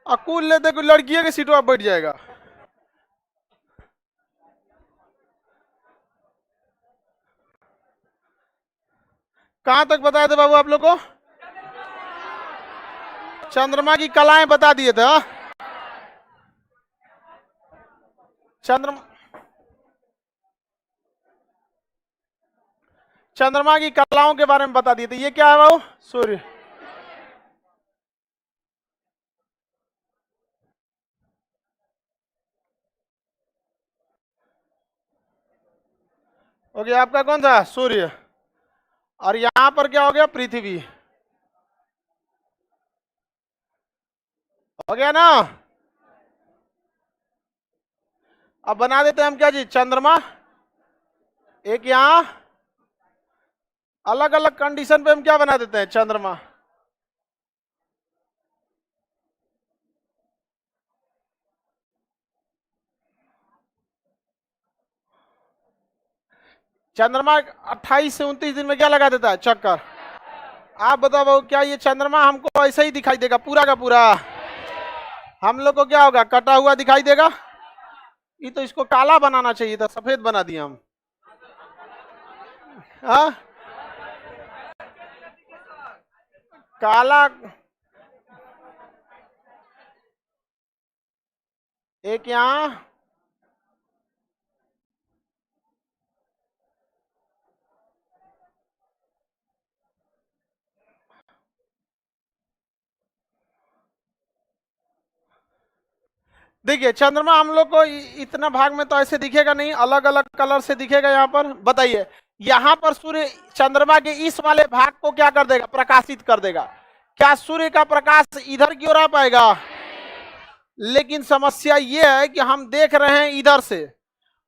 A cool लेते कोई लड़की है कि सीटों पर बैठ जाएगा। कहां तक बताए थे बाबू आप लोग को? चंद्रमा की कलाएं बता दिए थे। हाँ? चंद्रमा चंद्रमा की कलाओं के बारे में बता दिए थे। ये क्या है बाबू? सूर्य। हो गया आपका कौन सा? सूर्य। और यहां पर क्या हो गया? पृथ्वी। हो गया ना? अब बना देते हैं हम क्या जी? चंद्रमा। एक यहां अलग अलग कंडीशन पे हम क्या बना देते हैं? चंद्रमा। चंद्रमा 28 से 29 दिन में क्या लगा देता है? चक्कर। आप बताओ बाबू, क्या ये चंद्रमा हमको ऐसा ही दिखाई देगा पूरा का पूरा? हम लोग को क्या होगा? कटा हुआ दिखाई देगा। ये तो इसको काला बनाना चाहिए था, सफेद बना दिया हम। हाँ? काला। एक यहां देखिए, चंद्रमा हम लोग को इतना भाग में तो ऐसे दिखेगा नहीं, अलग अलग कलर से दिखेगा। यहाँ पर बताइए, यहाँ पर सूर्य चंद्रमा के इस वाले भाग को क्या कर देगा? प्रकाशित कर देगा। क्या सूर्य का प्रकाश इधर की ओर आ पाएगा? लेकिन समस्या ये है कि हम देख रहे हैं इधर से,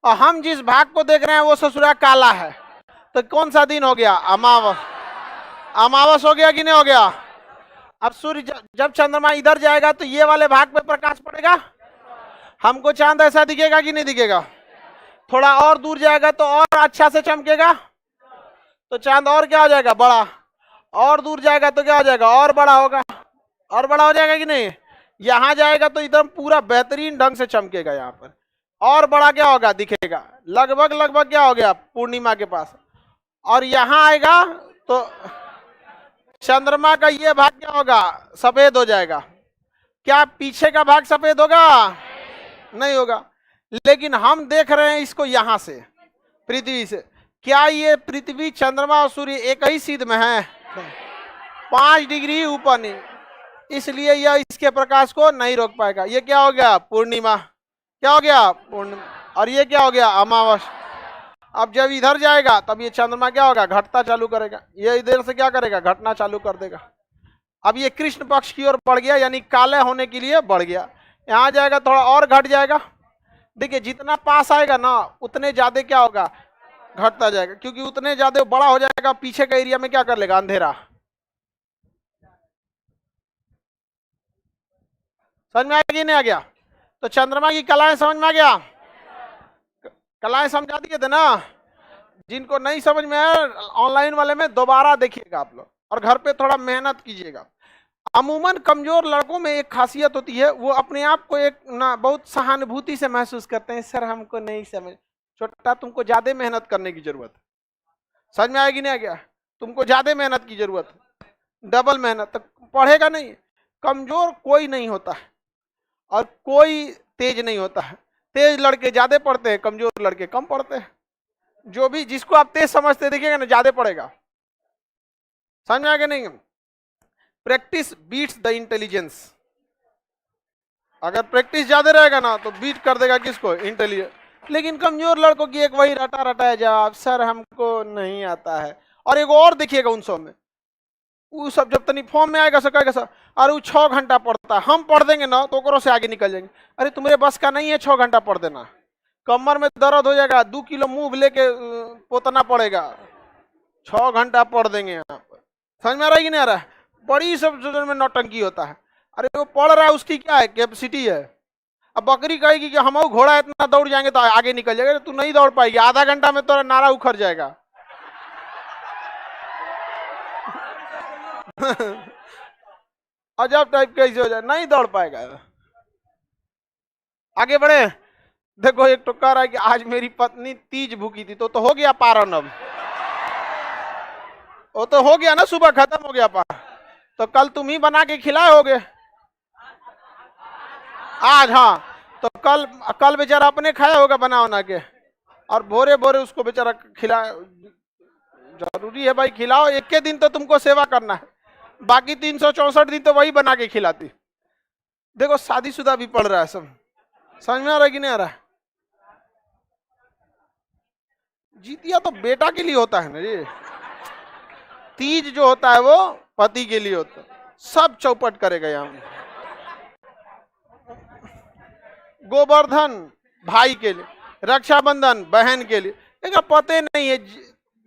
और हम जिस भाग को देख रहे हैं वो ससुरा काला है। तो कौन सा दिन हो गया? अमावस। अमावस हो गया कि नहीं हो गया? अब सूर्य जब चंद्रमा इधर जाएगा तो ये वाले भाग पे प्रकाश पड़ेगा। हमको चांद ऐसा दिखेगा कि नहीं दिखेगा? थोड़ा और दूर जाएगा तो और अच्छा से चमकेगा, तो चांद और क्या हो जाएगा? बड़ा। और दूर जाएगा तो क्या हो जाएगा? और बड़ा होगा। और बड़ा हो जाएगा कि नहीं? यहां जाएगा तो एकदम पूरा बेहतरीन ढंग से चमकेगा। यहाँ पर और बड़ा क्या होगा? दिखेगा। लगभग लगभग क्या हो गया? पूर्णिमा के पास। और यहां आएगा तो चंद्रमा का ये भाग क्या होगा? सफेद हो जाएगा। क्या पीछे का भाग सफेद होगा? नहीं होगा। लेकिन हम देख रहे हैं इसको यहां से, पृथ्वी से। क्या ये पृथ्वी, चंद्रमा और सूर्य एक ही सीध में है? 5 डिग्री ऊपर नहीं, इसलिए यह इसके प्रकाश को नहीं रोक पाएगा। ये क्या हो गया? पूर्णिमा। क्या हो गया? पूर्णिमा। और ये क्या हो गया? अमावस। अब जब इधर जाएगा तब ये चंद्रमा क्या होगा? घटता चालू करेगा। ये इधर से क्या करेगा? घटना चालू कर देगा। अब ये कृष्ण पक्ष की ओर बढ़ गया, यानी काले होने के लिए बढ़ गया। यहां जाएगा थोड़ा और घट जाएगा। देखिए, जितना पास आएगा ना उतने ज्यादा क्या होगा? घटता जाएगा, क्योंकि उतने ज्यादा बड़ा हो जाएगा। पीछे का एरिया में क्या कर लेगा? अंधेरा। समझ में आ गया नहीं आ गया? तो चंद्रमा की कलाएं समझ में आ गया? कलाएं समझा दिए थे ना? जिनको नहीं समझ में आया, ऑनलाइन वाले में दोबारा देखिएगा आप लोग, और घर पे थोड़ा मेहनत कीजिएगा। अमूमन कमजोर लड़कों में एक खासियत होती है, वो अपने आप को एक ना बहुत सहानुभूति से महसूस करते हैं। सर हमको नहीं समझ। छोटा, तुमको ज्यादा मेहनत करने की जरूरत है। समझ में आएगी नहीं आ गया? तुमको ज्यादा मेहनत की जरूरत है, डबल मेहनत। तो पढ़ेगा नहीं। कमजोर कोई नहीं होता है और कोई तेज नहीं होता है। तेज लड़के ज्यादा पढ़ते हैं, कमजोर लड़के कम पढ़ते हैं। जो भी जिसको आप तेज समझते देखिएगा ना, ज्यादा पढ़ेगा। समझ में आ गया नहीं? Practice beats the intelligence. अगर प्रैक्टिस ज्यादा रहेगा ना तो बीट कर देगा किसको? इंटेलिजेंस। लेकिन कमजोर लड़कों की एक वही रटा रटा है जवाब, सर हमको नहीं आता है। और एक और देखिएगा उन सब में, वो सब जब तनी फॉर्म में आएगा सर, सर अरे वो 6 घंटा पढ़ता है, हम पढ़ देंगे ना तो ओकरों से आगे निकल जाएंगे। अरे तुम्हारे बस का नहीं है 6 घंटा पढ़ देना, कमर में दर्द हो जाएगा, 2 किलो मुंह लेके पोतना पड़ेगा। 6 घंटा पढ़ देंगे यहाँ पर। समझ में आ रहा है कि नहीं आ रहा है? बड़ी सब में नौटंकी होता है। अरे वो पढ़ रहा है, उसकी क्या है? कैपेसिटी है। अब बकरी कहेगी कि हम घोड़ा इतना दौड़ जाएंगे तो आगे निकल जाएगा। तू नहीं दौड़ पाएगी, आधा घंटा में तो नारा उखड़ जाएगा। अजब टाइप कैसे हो जाए, नहीं दौड़ पाएगा। आगे बढ़े। देखो एक तो कह रहा है कि आज मेरी पत्नी तीज भूखी थी, तो हो गया पारण अब, वो तो हो गया ना, सुबह खत्म हो गया पारण, तो कल तुम ही बना के खिलाए होगे आज। हाँ, तो कल कल बेचारा अपने खाया होगा बना बना के, और भोरे भोरे उसको बेचारा खिला। जरूरी है भाई, खिलाओ। एक के दिन तो तुमको सेवा करना है, बाकी 364 दिन तो वही बना के खिलाती। देखो शादीशुदा भी पढ़ रहा है सब, समझ में आ रहा है कि नहीं आ रहा है? जीतिया तो बेटा के लिए होता है ना ये, तीज जो होता है वो पति के लिए होता है। सब चौपट करेगा यहाँ। गोवर्धन भाई के लिए, रक्षाबंधन बहन के लिए। देखा पते नहीं है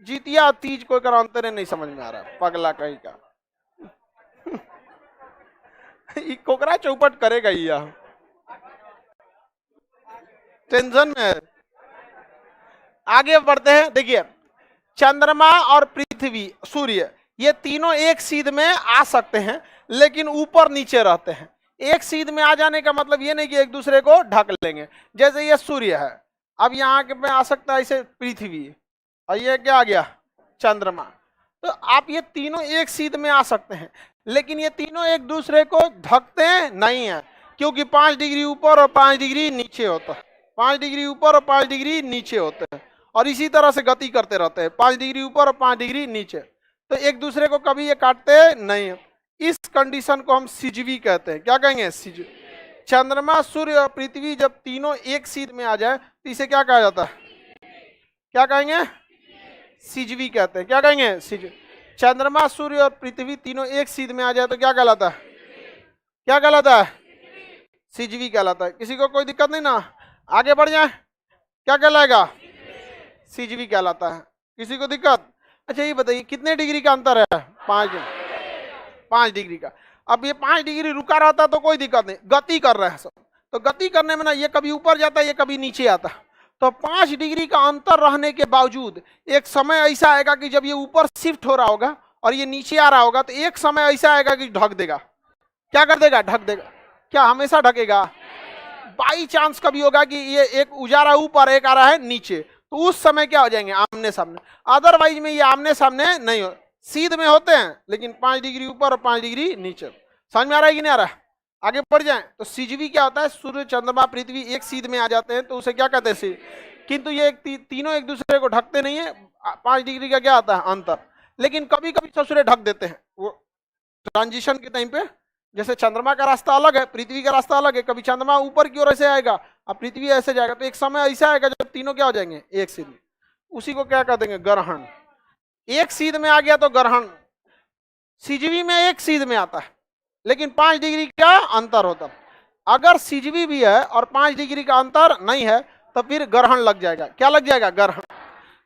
जीतिया तीज कोई कर अंतर नहीं समझ में आ रहा, पगला कहीं का। कोकरा चौपट करेगा यह, टेंशन में है। आगे बढ़ते हैं। देखिए चंद्रमा और पृथ्वी सूर्य ये तीनों एक सीध में आ सकते हैं, लेकिन ऊपर नीचे रहते हैं। एक सीध में आ जाने का मतलब ये नहीं कि एक दूसरे को ढक लेंगे। जैसे ये सूर्य है, अब यहाँ के में आ सकता है ऐसे पृथ्वी, और ये क्या आ गया चंद्रमा। तो आप ये तीनों एक सीध में आ सकते हैं, लेकिन ये तीनों एक दूसरे को ढकते नहीं है, क्योंकि 5 डिग्री ऊपर और 5 डिग्री नीचे होता है। 5 डिग्री ऊपर और 5 डिग्री नीचे होते हैं, और इसी तरह से गति करते रहते हैं, 5 डिग्री ऊपर और 5 डिग्री नीचे। तो एक दूसरे को कभी ये काटते नहीं। इस कंडीशन को हम सिजवी कहते हैं। क्या कहेंगे? सिजवी। चंद्रमा सूर्य और पृथ्वी जब तीनों एक सीध में आ जाए तो इसे क्या कहा जाता है? क्या कहेंगे? सिजवी कहते हैं। क्या कहेंगे? सिजवी। चंद्रमा सूर्य और पृथ्वी तीनों एक सीध में आ जाए तो क्या कहलाता है? क्या कहलाता है? सिजवी कहलाता है। किसी को कोई दिक्कत नहीं ना? आगे बढ़ जाए। क्या कहलाएगा? सिजवी कहलाता है। किसी को दिक्कत? अच्छा ये बताइए कितने डिग्री का अंतर है? 5 डिग्री का। अब ये 5 डिग्री रुका रहता तो कोई दिक्कत नहीं, गति कर रहे हैं सब, तो गति करने में ना ये कभी ऊपर जाता है, ये कभी नीचे आता है। तो 5 डिग्री का अंतर रहने के बावजूद एक समय ऐसा आएगा कि जब ये ऊपर शिफ्ट हो रहा होगा और ये नीचे आ रहा होगा, तो एक समय ऐसा आएगा कि ढक देगा। क्या कर देगा? ढक देगा। क्या हमेशा ढकेगा? बाई चांस कभी होगा कि ये एक उजारा ऊपर एक आ रहा है नीचे, तो उस समय क्या हो जाएंगे? आमने सामने। अदरवाइज में ये आमने सामने नहीं हो, सीध में होते हैं, लेकिन 5 डिग्री ऊपर और 5 डिग्री नीचे। समझ में आ रहा है कि नहीं आ रहा है? आगे बढ़ जाएं तो सिजवी क्या होता है? सूर्य चंद्रमा पृथ्वी एक सीध में आ जाते हैं तो उसे क्या कहते हैं? किंतु ये तीनों एक दूसरे को ढकते नहीं है। 5 डिग्री का क्या आता है? अंतर। लेकिन कभी कभी ससुरे ढक देते हैं, वो ट्रांजिशन के टाइम पे। जैसे चंद्रमा का रास्ता अलग है, पृथ्वी का रास्ता अलग है, कभी चंद्रमा ऊपर की ओर ऐसे आएगा और पृथ्वी ऐसे जाएगा, तो एक समय ऐसा आएगा जब तीनों क्या हो जाएंगे? एक सीध में। उसी को क्या कहते हैं? ग्रहण। एक सीध में आ गया तो ग्रहण। सिजवी में एक सीध में आता है, लेकिन 5 डिग्री का अंतर होता है। अगर सिजवी भी है और 5 डिग्री का अंतर नहीं है तो फिर ग्रहण लग जाएगा। क्या लग जाएगा? ग्रहण।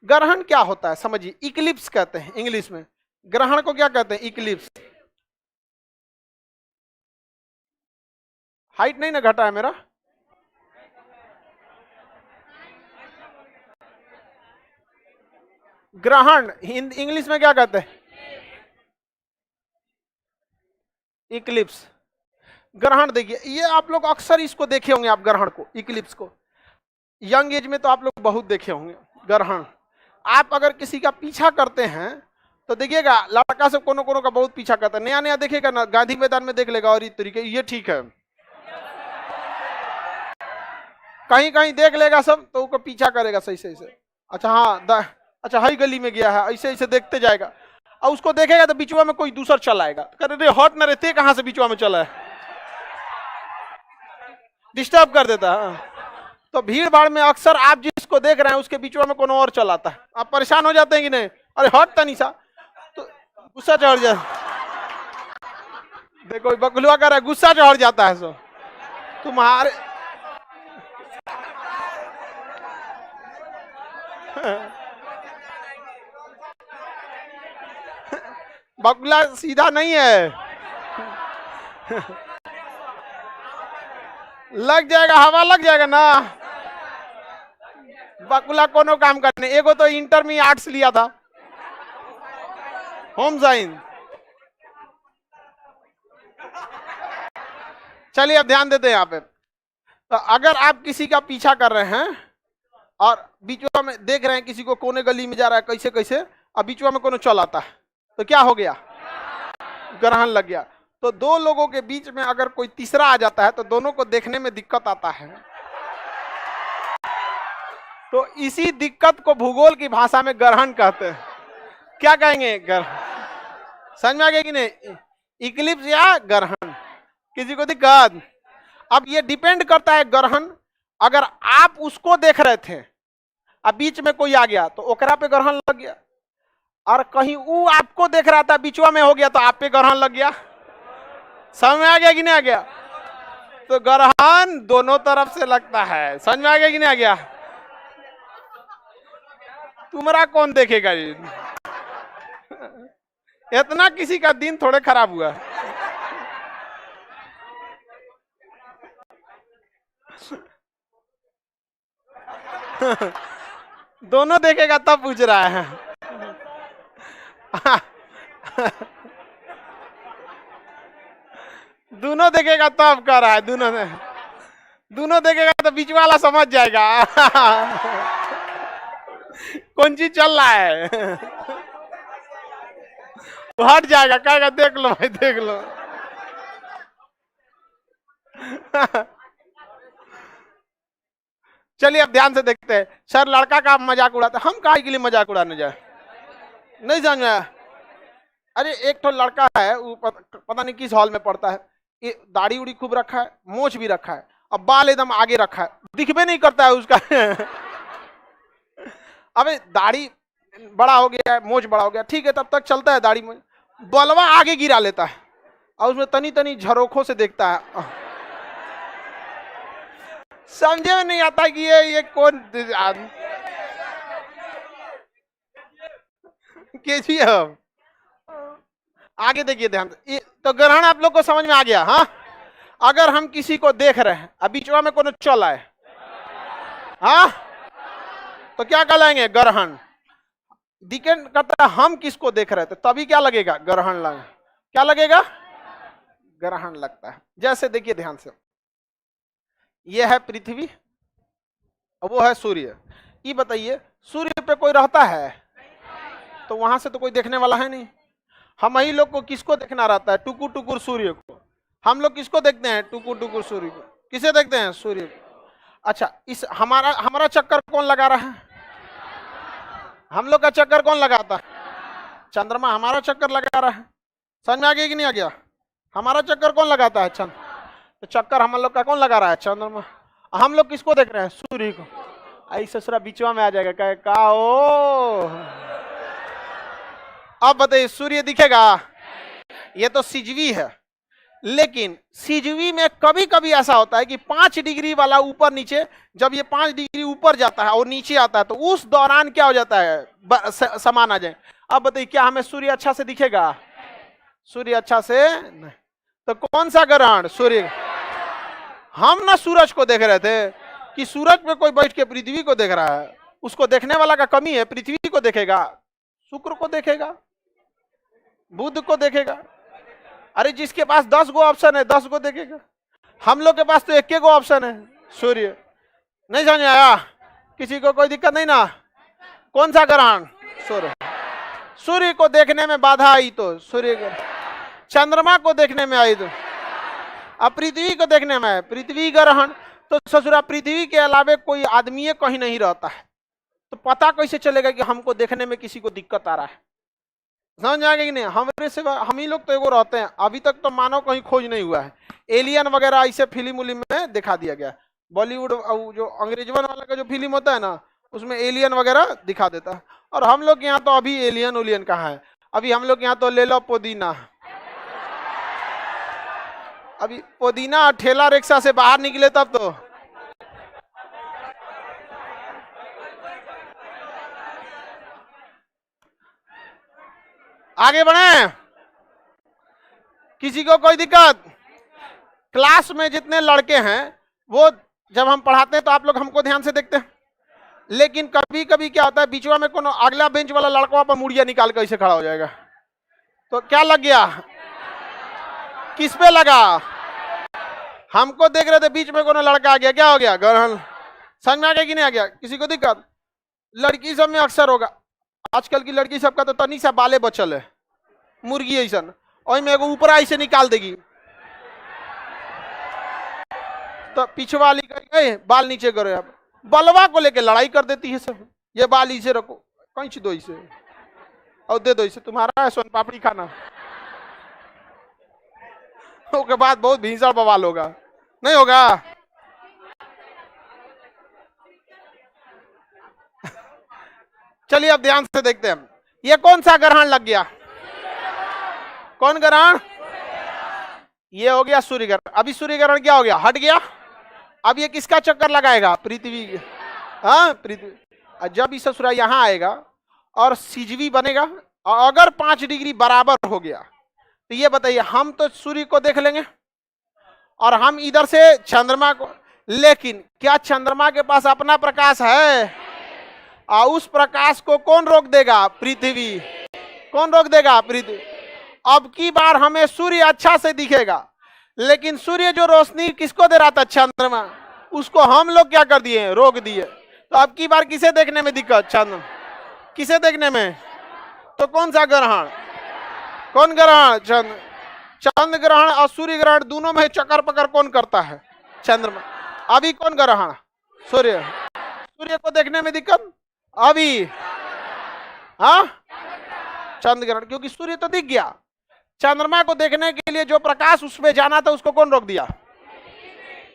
ग्रहण क्या होता है समझिए, इक्लिप्स कहते हैं इंग्लिश में। ग्रहण को क्या कहते हैं? इक्लिप्स। हाइट नहीं ना घटा है मेरा? ग्रहण इंग्लिश में क्या कहते हैं? इक्लिप्स। ग्रहण देखिए, ये आप लोग अक्सर इसको देखे होंगे, आप ग्रहण को, इक्लिप्स को यंग एज में तो आप लोग बहुत देखे होंगे ग्रहण। आप अगर किसी का पीछा करते हैं तो देखिएगा, लड़का सब कोनो कोनो का बहुत पीछा करता है, नया नया देखेगा ना, गांधी मैदान में देख लेगा और इस तरीके ये ठीक है, कहीं कहीं देख लेगा सब तो उसको पीछा करेगा सही सही से। अच्छा हाँ अच्छा हाई गली में गया है, ऐसे ऐसे देखते जाएगा, और उसको देखेगा तो बीचवा में कोई दूसरा चला आएगा, करे हॉट न रहते कहां से बीचवा में चला है, डिस्टर्ब कर देता है। तो भीड़ भाड़ में अक्सर आप जिसको देख रहे हैं उसके बीचवा में कोनो और चलाता है, आप परेशान हो जाते हैं कि नहीं? अरे हट तनिषा, तो गुस्सा चढ़ जाता। देखो बकलुआ कर रहा है, गुस्सा चढ़ जाता है सो तुम्हारे। बकुला सीधा नहीं है। लग जाएगा, हवा लग जाएगा ना। बकुला कोनो काम करने, एगो तो इंटर में आर्ट्स लिया था, होम साइंस। चलिए अब ध्यान देते हैं यहाँ पे। तो अगर आप किसी का पीछा कर रहे हैं और बीचवा में देख रहे हैं किसी को कोने गली में जा रहा है कैसे कैसे, अब बीचवा में कोनो चल आता है तो क्या हो गया, ग्रहण लग गया। तो दो लोगों के बीच में अगर कोई तीसरा आ जाता है तो दोनों को देखने में दिक्कत आता है। तो इसी दिक्कत को भूगोल की भाषा में ग्रहण कहते हैं। क्या कहेंगे, ग्रहण। समझ में आ गया कि नहीं, इक्लिप्स या ग्रहण। किसी को दिक्कत? अब ये डिपेंड करता है ग्रहण, अगर आप उसको देख रहे थे अब बीच में कोई आ गया तो ओकरा पे ग्रहण लग गया, और कहीं वो आपको देख रहा था बीचवा में हो गया तो आप पे ग्रहण लग गया। समझ में आ गया कि नहीं आ गया? तो ग्रहण दोनों तरफ से लगता है। समझ में आ गया कि नहीं आ गया? तुम्हारा कौन देखेगा जी? इतना किसी का दिन थोड़े खराब हुआ। दोनों देखेगा तब पूछ रहा है। दोनों देखेगा तब कह रहा है। दोनों देखेगा तो बीच वाला समझ जाएगा कौन चीज चल रहा है। वो हट जाएगा, कहेगा देख लो भाई देख लो। चलिए अब ध्यान से देखते हैं। सर लड़का का मजाक उड़ाते, हम काहे के लिए मजाक उड़ाने जाए? नहीं समझ में आया? अरे एक तो लड़का है, वो पता नहीं किस हॉल में पढ़ता है, ये दाढ़ी उड़ी खूब रखा है, मोछ भी रखा है, अब बाल एकदम आगे रखा है, दिखबे नहीं करता है उसका। अबे दाढ़ी बड़ा हो गया है, मोछ बड़ा हो गया, ठीक है तब तक चलता है दाढ़ी मोछ, बलवा आगे गिरा लेता है और उसमें तनी तनी झरोखों से देखता है। समझे में नहीं आता कि ये कौन केजीएफ। आगे देखिए ध्यान से, तो ग्रहण आप लोग को समझ में आ गया। हाँ, अगर हम किसी को देख रहे हैं अब बीचवा में कोनो चल आए, हाँ तो क्या कहलाएंगे, ग्रहण। डिपेंड करता है हम किसको देख रहे थे, तभी क्या लगेगा, ग्रहण लगा। क्या लगेगा, ग्रहण लगता है। जैसे देखिए ध्यान से, यह है पृथ्वी और वो है सूर्य। ये बताइए सूर्य पे कोई रहता है तो वहां से तो कोई देखने वाला है नहीं। हम ही लोग को किसको देखना रहता है, टुकुर टुकुर सूर्य को। हम लोग किसको देखते हैं, टुकुर टुकुर सूर्य को। किसे देखते हैं, सूर्य को। अच्छा, इस हमारा चक्कर कौन लगा रहा है, हम लोग का चक्कर कौन लगाता है, चंद्रमा हमारा चक्कर लगा रहा है। समझ में आ गया कि नहीं आ गया? हमारा चक्कर कौन लगाता है, चंद्र। तो चक्कर हम लोग का कौन लगा रहा है, चंद्रमा। हम लोग किसको देख रहे हैं, सूर्य को। ऐसे ससुरा बीचवा में आ जाएगा, कहे का ओ। अब बताइए सूर्य दिखेगा, ये तो सिजवी है, लेकिन सिजवी में कभी कभी ऐसा होता है कि 5 डिग्री वाला ऊपर नीचे, जब ये 5 डिग्री ऊपर जाता है और नीचे आता है तो उस दौरान क्या हो जाता है, समान आ जाए। अब बताइए क्या हमें सूर्य अच्छा से दिखेगा, सूर्य अच्छा से नहीं। तो कौन सा ग्रहण, सूर्य। हम ना सूरज को देख रहे थे कि सूरज पे कोई बैठ के पृथ्वी को देख रहा है, उसको देखने वाला का कमी है। पृथ्वी को देखेगा, शुक्र को देखेगा, बुध को देखेगा। अरे जिसके पास 10 गो ऑप्शन है 10 गो देखेगा। हम लोग के पास तो 1 गो ऑप्शन है, सूर्य। नहीं समझ आया? किसी को कोई दिक्कत नहीं ना? कौन सा ग्रहण, सूर्य। सूर्य को देखने में बाधा आई तो सूर्य को, चंद्रमा को देखने में आई तो, अब पृथ्वी को देखने में है, पृथ्वी ग्रहण। तो ससुरा पृथ्वी के अलावे कोई आदमी कहीं नहीं रहता है, तो पता कैसे चलेगा कि हमको देखने में किसी को दिक्कत आ रहा है। समझ आ गया कि नहीं? हमारे से हम ही लोग तो एगो रहते हैं, अभी तक तो मानव कहीं खोज नहीं हुआ है। एलियन वगैरह ऐसे फिल्म उलिम में दिखा दिया गया, बॉलीवुड जो अंग्रेजवन वाला का जो फिल्म होता है ना, उसमें एलियन वगैरह दिखा देता है। और हम लोग यहाँ तो अभी एलियन उलियन कहाँ है, अभी हम लोग यहाँ तो ले लो पुदीना। अभी पुदीना ठेला रिक्शा से बाहर निकले तब तो आगे बढ़े। किसी को कोई दिक्कत? क्लास में जितने लड़के हैं वो जब हम पढ़ाते हैं तो आप लोग हमको ध्यान से देखते हैं, लेकिन कभी कभी क्या होता है बीचवा में कोनो अगला बेंच वाला लड़का पर मुड़िया निकाल कर ऐसे खड़ा हो जाएगा, तो क्या लग गया, किस पे लगा, हमको देख रहे थे, बीच में कोनो लड़का आ गया, क्या हो गया? ग्रहण। समझ में आ गया कि नहीं आ गया? किसी को दिक्कत? लड़की सब में अक्सर होगा, आजकल की लड़की सबका तो तनी सा बाले बचल है, मुर्गी ऐसा, और में एगो ऊपर आई से निकाल देगी, तो पिछवा वाली कहेगी बाल नीचे करो। अब बलवा को लेके लड़ाई कर देती है सब, ये बाल इसे रखो, कहीं दो इसे और दे दो इसे, तुम्हारा है सोन पापड़ी खाना। उसके बाद बहुत भीषण बवाल होगा, नहीं होगा? चलिए अब ध्यान से देखते हैं, ये कौन सा ग्रहण लग गया? कौन ग्रहण? ये हो गया सूर्य ग्रहण। अभी सूर्य ग्रहण क्या हो गया? हट गया। अब ये किसका चक्कर लगाएगा? पृथ्वी। हाँ, पृथ्वी। जब इस ससुरा यहां आएगा और सिजवी बनेगा, और अगर 5 डिग्री बराबर हो गया तो ये बताइए, हम तो सूर्य को देख लेंगे और हम इधर से चंद्रमा को, लेकिन क्या चंद्रमा के पास अपना प्रकाश है? और उस प्रकाश को कौन रोक देगा? पृथ्वी। कौन रोक देगा? पृथ्वी। अब की बार हमें सूर्य अच्छा से दिखेगा, लेकिन सूर्य जो रोशनी किसको दे रहा था? चंद्रमा। उसको हम लोग क्या कर दिए? रोक दिए। तो अब की बार किसे देखने में दिक्कत? चंद्रमा। किसे देखने में? तो कौन सा ग्रहण? कौन ग्रहण? चंद्र। चंद्र ग्रहण और सूर्य ग्रहण दोनों में चक्कर पकड़ कौन करता है? चंद्रमा। अभी कौन ग्रहण? सूर्य। सूर्य को देखने में दिक्कत अभी, हाँ, चंद्र ग्रहण, क्योंकि सूर्य तो दिख गया। चंद्रमा को देखने के लिए जो प्रकाश उसमें जाना था, उसको कौन रोक दिया?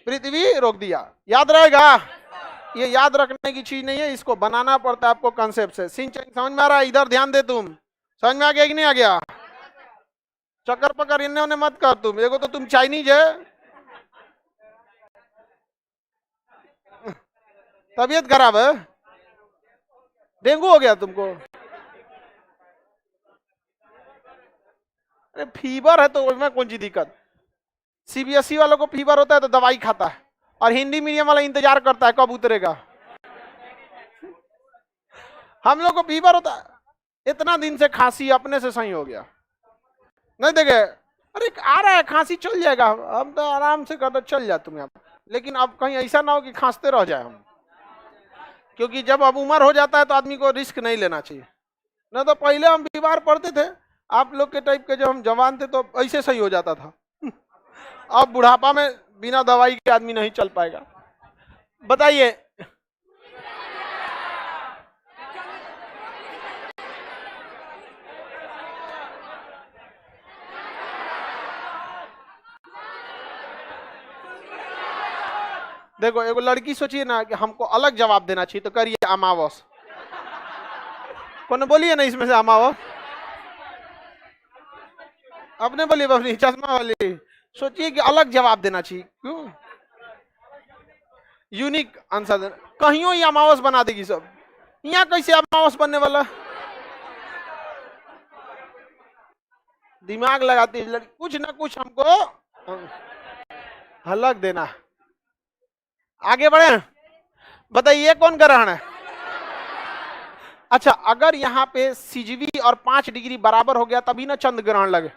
पृथ्वी रोक दिया। याद रहेगा? ये याद रखने की चीज नहीं है, इसको बनाना पड़ता है आपको कंसेप्ट से। सिंचन समझ में आ रहा है? इधर ध्यान दे, तुम समझ में आ गया कि नहीं आ गया? चक्कर पकड़ इन्हें उन्हें मत कर तुम, एगो तो तुम चाइनीज है, तबीयत खराब है, डेंगू हो गया तुमको? अरे फीवर है तो उसमें कौन सी दिक्कत? सीबीएसई वालों को फीवर होता है तो दवाई खाता है, और हिंदी मीडियम वाला इंतजार करता है कब उतरेगा। हम लोग को फीवर होता है, इतना दिन से खांसी अपने से सही हो गया, नहीं देखे? अरे आ रहा है खांसी, चल जाएगा, हम तो आराम से करते चल जाए तुम यहाँ। लेकिन अब कहीं ऐसा ना हो कि खांसते रह जाए हम, क्योंकि जब अब उम्र हो जाता है तो आदमी को रिस्क नहीं लेना चाहिए। न तो पहले हम बीमार पड़ते थे, आप लोग के टाइप के, जब हम जवान थे तो ऐसे सही हो जाता था। अब बुढ़ापा में बिना दवाई के आदमी नहीं चल पाएगा। बताइए, देखो एगो लड़की सोचिए ना कि हमको अलग जवाब देना चाहिए, तो करिए अमावस। कौन बोलिए ना इसमें से अमावस? अपने बोलिए, अपनी चश्मा वाली सोचिए कि अलग जवाब देना चाहिए। क्यों? यूनिक आंसर देना। कहीं ही अमावस बना देगी सब, यहाँ कैसे अमावस बनने वाला? दिमाग लगाती है लड़की, कुछ ना कुछ हमको अलग देना। आगे बढ़े, बताइए कौन ग्रहण है? अच्छा, अगर यहाँ पे सिजवी और 5 डिग्री बराबर हो गया तभी ना चंद्र ग्रहण लगे,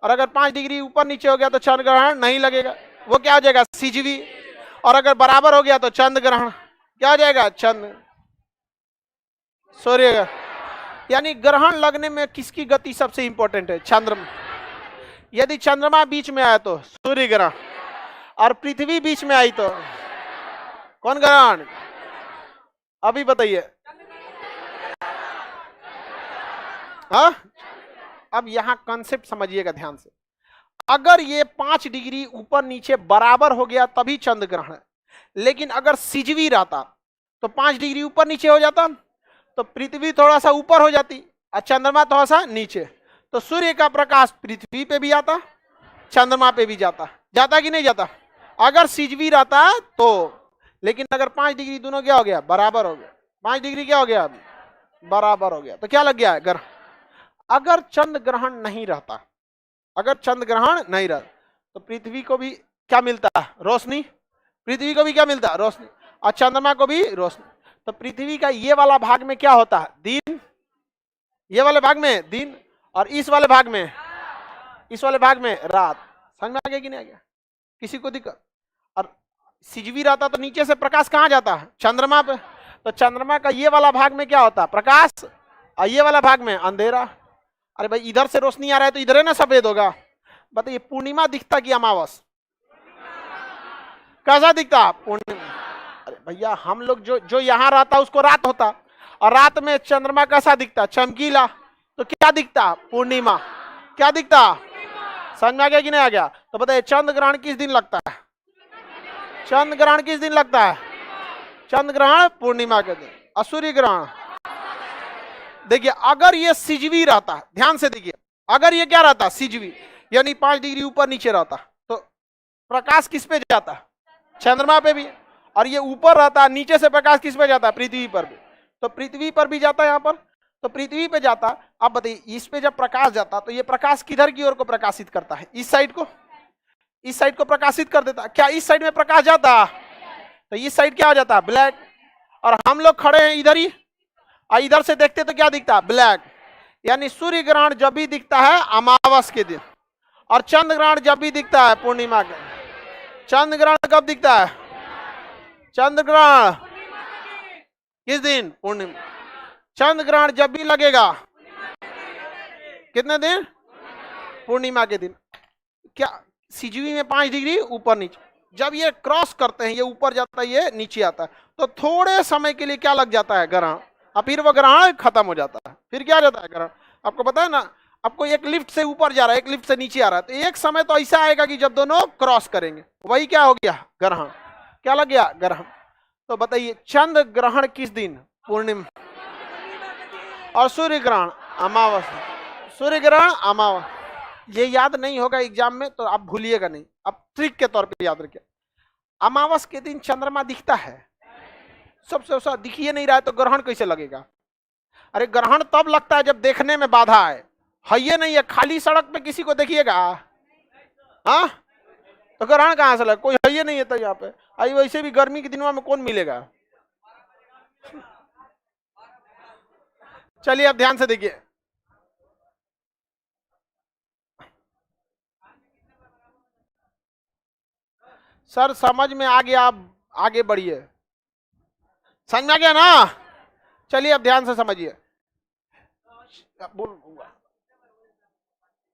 और अगर 5 डिग्री ऊपर नीचे हो गया तो चंद्र ग्रहण नहीं लगेगा, वो क्या हो जाएगा? सिजवी। और अगर बराबर हो गया तो चंद्र ग्रहण क्या हो जाएगा? चंद्र सूर्य। यानी ग्रहण लगने में किसकी गति सबसे इंपॉर्टेंट है? चंद्रमा। यदि चंद्रमा बीच में आया तो सूर्य ग्रहण, और पृथ्वी बीच में आई तो कौन ग्रहण? अभी बताइए। हाँ, अब यहां कॉन्सेप्ट समझिएगा ध्यान से। अगर ये 5 डिग्री ऊपर नीचे बराबर हो गया तभी चंद्र ग्रहण है, लेकिन अगर सिजवी रहता तो 5 डिग्री ऊपर नीचे हो जाता, तो पृथ्वी थोड़ा सा ऊपर हो जाती और चंद्रमा थोड़ा सा नीचे, तो सूर्य का प्रकाश पृथ्वी पे भी आता, चंद्रमा पे भी जाता। जाता कि नहीं जाता? अगर सिजवी रहता तो। लेकिन अगर 5 डिग्री दोनों क्या हो गया? बराबर हो गया। 5 डिग्री क्या हो गया? बराबर हो गया, तो क्या लग गया? ग्रहण। अगर चंद्र ग्रहण नहीं रहता, अगर चंद्र ग्रहण नहीं रहता तो पृथ्वी को भी क्या मिलता है? रोशनी। पृथ्वी को भी क्या मिलता है? रोशनी। और चंद्रमा को भी रोशनी। तो पृथ्वी का ये वाला भाग में क्या होता है? दिन। ये वाले भाग में दिन, और इस वाले भाग में, इस वाले भाग में रात। समझ में आ गया कि नहीं आ गया? किसी को दिक्कत? और सिजवी रहता तो नीचे से प्रकाश कहाँ जाता है? चंद्रमा पे। तो चंद्रमा का ये वाला भाग में क्या होता है? प्रकाश, और ये वाला भाग में अंधेरा। अरे भाई इधर से रोशनी आ रहा है तो इधर है ना सफेद होगा। बताइए पूर्णिमा दिखता कि अमावस? कैसा दिखता? पूर्णिमा। अरे भैया हम लोग जो यहाँ रहता उसको रात होता, और रात में चंद्रमा कैसा दिखता? चमकीला। तो क्या दिखता? पूर्णिमा। क्या दिखता? समझ में आ गया कि नहीं आ गया? तो बताइए चंद्र ग्रहण किस दिन लगता है? चंद्र ग्रहण किस दिन लगता है? चंद्र ग्रहण पूर्णिमा के दिन। और सूर्य ग्रहण देखिए अगर ये सिजवी रहता, ध्यान से देखिए, अगर ये क्या रहता? सिजवी, यानी 5 डिग्री ऊपर नीचे रहता, तो प्रकाश किस पे जाता? चंद्रमा पे भी। और ये ऊपर रहता, नीचे से प्रकाश किस पे जाता? पृथ्वी पर भी। तो पृथ्वी पर भी जाता है यहाँ पर, तो पृथ्वी पे जाता। अब बताइए इस पे जब प्रकाश जाता तो ये प्रकाश किधर की ओर को प्रकाशित करता है? इस साइड को, इस साइड को प्रकाशित कर देता। क्या इस साइड में प्रकाश जाता? तो इस साइड क्या हो जाता? ब्लैक। और हम लोग खड़े हैं इधर ही, और इधर से देखते तो क्या दिखता? ब्लैक। यानी सूर्य ग्रहण जब भी दिखता है अमावस के दिन, और चंद्र ग्रहण जब भी दिखता है पूर्णिमा के। चंद्र ग्रहण कब दिखता है? चंद्र ग्रहण किस दिन? पूर्णिमा। चंद्र ग्रहण जब भी लगेगा कितने दिन? पूर्णिमा के दिन। क्या सिजवी में 5 डिग्री ऊपर नीचे, जब ये क्रॉस करते हैं, ये ऊपर जाता है ये नीचे आता है, तो थोड़े समय के लिए क्या लग जाता है? ग्रहण। और फिर वो ग्रहण खत्म हो जाता है। फिर क्या जाता है? ग्रहण। आपको पता है ना, आपको एक लिफ्ट से ऊपर जा रहा है, एक लिफ्ट से नीचे आ रहा है, तो एक समय तो ऐसा आएगा कि जब दोनों क्रॉस करेंगे, वही क्या हो गया? ग्रहण। क्या लग गया? ग्रहण। तो बताइए चंद्र ग्रहण किस दिन? पूर्णिमा। और सूर्य ग्रहण अमावस। सूर्य ग्रहण अमावस। ये याद नहीं होगा एग्जाम में तो आप भूलिएगा नहीं, आप ट्रिक के तौर पे याद रखिए। अमावस के दिन चंद्रमा दिखता है, सबसे ऊंचा दिख ही नहीं रहा है तो ग्रहण कैसे लगेगा? अरे ग्रहण तब लगता है जब देखने में बाधा है ये नहीं है। खाली सड़क पे किसी को देखिएगा, हाँ, तो ग्रहण कहां से लगे? कोई है ये नहीं है तो यहाँ पे। आई वैसे भी गर्मी के दिनों में कौन मिलेगा? चलिए अब ध्यान से देखिए। सर समझ में आ गया, आप आगे बढ़िए। समझ में आ गया ना? चलिए अब ध्यान से समझिए।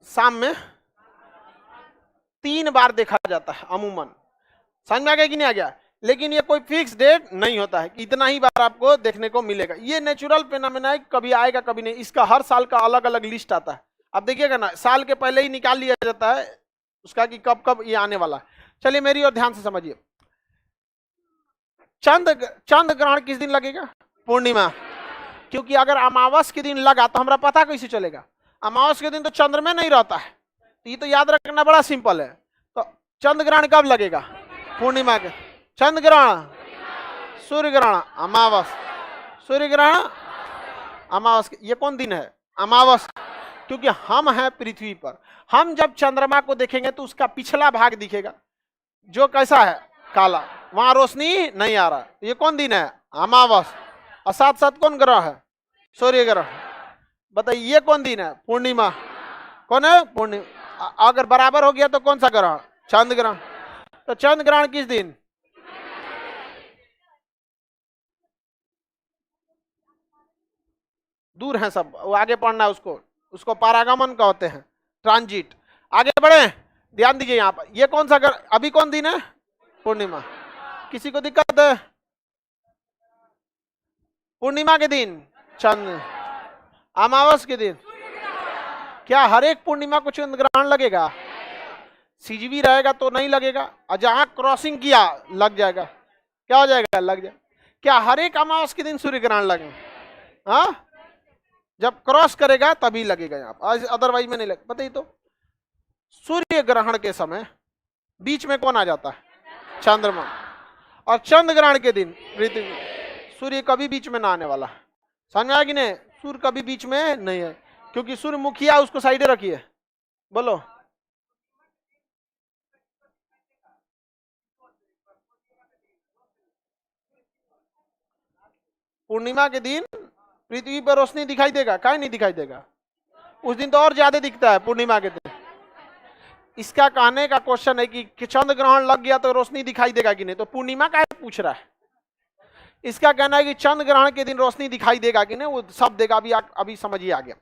शाम में 3 बार देखा जाता है अमूमन। समझ में आ गया कि नहीं आ गया? लेकिन ये कोई फिक्स डेट नहीं होता है कि इतना ही बार आपको देखने को मिलेगा। ये नेचुरल फेनोमेना है, कभी आएगा कभी नहीं। इसका हर साल का अलग अलग लिस्ट आता है। अब देखिएगा ना, साल के पहले ही निकाल लिया जाता है उसका कि कब कब ये आने वाला है। चलिए मेरी और ध्यान से समझिए। चंद्र ग्रहण किस दिन लगेगा? पूर्णिमा। क्योंकि अगर अमावस के दिन लगा तो हमारा पता कैसे चलेगा? अमावस के दिन तो चंद्र में नहीं रहता है, तो ये तो याद रखना बड़ा सिंपल है। तो चंद्र ग्रहण कब लगेगा? पूर्णिमा के। चंद्र ग्रहण, सूर्य ग्रहण अमावस, सूर्य ग्रहण अमावस। ये कौन दिन है? अमावस। क्योंकि हम हैं पृथ्वी पर, हम जब चंद्रमा को देखेंगे तो उसका पिछला भाग दिखेगा जो कैसा है? काला। वहां रोशनी नहीं आ रहा। ये कौन दिन है? अमावस। और साथ साथ कौन ग्रह है? सूर्य ग्रह। बताइए ये कौन दिन है? पूर्णिमा। कौन है? पूर्णिमा। अगर बराबर हो गया तो कौन सा ग्रहण? चंद्र ग्रहण। तो चंद्र ग्रहण किस दिन? दूर है सब, वो आगे पढ़ना है उसको, उसको पारागमन कहते हैं, ट्रांजिट। आगे बढ़े, ध्यान दीजिए यहाँ पर। ये कौन सा अभी कौन दिन है? पूर्णिमा। किसी को दिक्कत है? पूर्णिमा के दिन चंद्र, अमावस के दिन क्या हर एक पूर्णिमा को चंद्र ग्रहण लगेगा? सिजवी रहेगा तो नहीं लगेगा, और जहां क्रॉसिंग किया लग जाएगा। क्या हो जाएगा? लग जाएगा। क्या हर एक अमावस के दिन सूर्य ग्रहण लगेगा? हाँ, जब क्रॉस करेगा तभी लगेगा यहाँ पर, अदरवाइज में नहीं लगेगा। बताइए तो सूर्य ग्रहण के समय बीच में कौन आ जाता है? चंद्रमा। और चंद्र ग्रहण के दिन पृथ्वी। सूर्य कभी बीच में ना आने वाला। समझ में आया कि नहीं? सूर्य कभी बीच में नहीं है, क्योंकि सूर्य मुखिया, उसको साइडे रखिए। बोलो। पूर्णिमा के दिन पृथ्वी पर रोशनी दिखाई देगा? काहे नहीं दिखाई देगा? उस दिन तो और ज्यादा दिखता है पूर्णिमा के दिन। इसका कहने का क्वेश्चन है कि चंद्र ग्रहण लग गया तो रोशनी दिखाई देगा कि नहीं, तो पूर्णिमा का पूछ रहा है। इसका कहना है कि चंद्र ग्रहण के दिन रोशनी दिखाई देगा कि नहीं, वो सब देगा। अभी समझिए आ गया।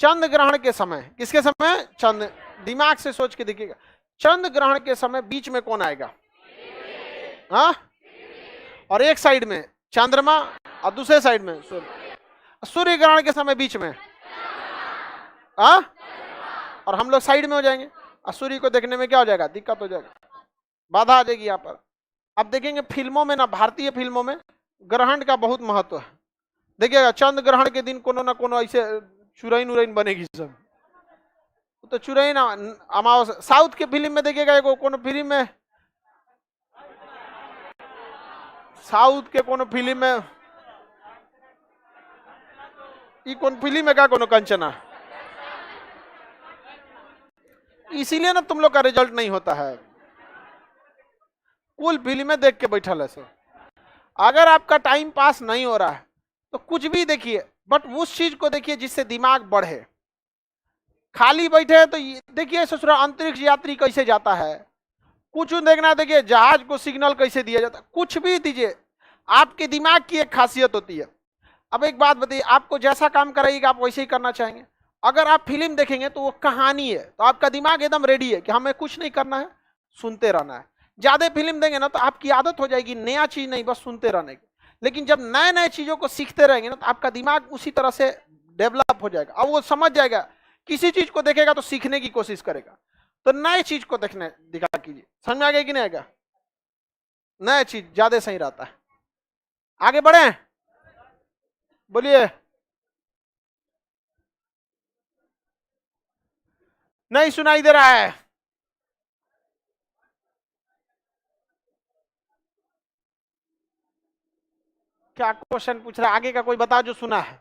चंद्र ग्रहण के समय, किसके समय? चंद्र। दिमाग से सोच के देखिएगा, चंद्र ग्रहण के समय बीच में कौन आएगा? हाँ, और एक साइड में चंद्रमा और दूसरे साइड में सूर्य। सूर्य ग्रहण के समय बीच में हाँ, और हम लोग साइड में हो जाएंगे और सूर्य को देखने में क्या हो जाएगा? दिक्कत हो जाएगा, बाधा आ जाएगी यहाँ पर। अब देखेंगे फिल्मों में ना, भारतीय फिल्मों में ग्रहण का बहुत महत्व है। देखिएगा चंद्र ग्रहण के दिन कोनो ना कोनो ऐसे चुरैन उरैन बनेगी सब, तो चुरैन अमावस्या। साउथ के फिल्म में देखिएगा, एगो कोनो फिल्म में, साउथ के कोनो फिल्म में, ये कौन फिल्म है का? कोनो कंचना। इसीलिए ना तुम लोग का रिजल्ट नहीं होता है, कुल फिल्में देख के बैठल है सो। अगर आपका टाइम पास नहीं हो रहा है तो कुछ भी देखिए, बट उस चीज को देखिए जिससे दिमाग बढ़े। खाली बैठे हैं तो देखिए ससुरा अंतरिक्ष यात्री कैसे जाता है, कुछ देखना, देखिए जहाज को सिग्नल कैसे दिया जाता है, कुछ भी दीजिए। आपके दिमाग की एक खासियत होती है। अब एक बात बताइए, आपको जैसा काम कराइएगा आप वैसे ही करना चाहेंगे। अगर आप फिल्म देखेंगे तो वो कहानी है, तो आपका दिमाग एकदम रेडी है कि हमें कुछ नहीं करना है, सुनते रहना है। ज्यादा फिल्म देंगे ना तो आपकी आदत हो जाएगी नया चीज नहीं, बस सुनते रहने की। लेकिन जब नए नए चीजों को सीखते रहेंगे ना तो आपका दिमाग उसी तरह से डेवलप हो जाएगा। अब वो समझ जाएगा, किसी चीज को देखेगा तो सीखने की कोशिश करेगा। तो नए चीज को देखने दिखा कीजिए, समझ में आ गया कि नहीं आएगा? नया चीज ज्यादा सही रहता है। आगे बढ़े, बोलिए। नहीं सुनाई दे रहा है? क्या क्वेश्चन पूछ रहा है? आगे का कोई बताओ जो सुना है।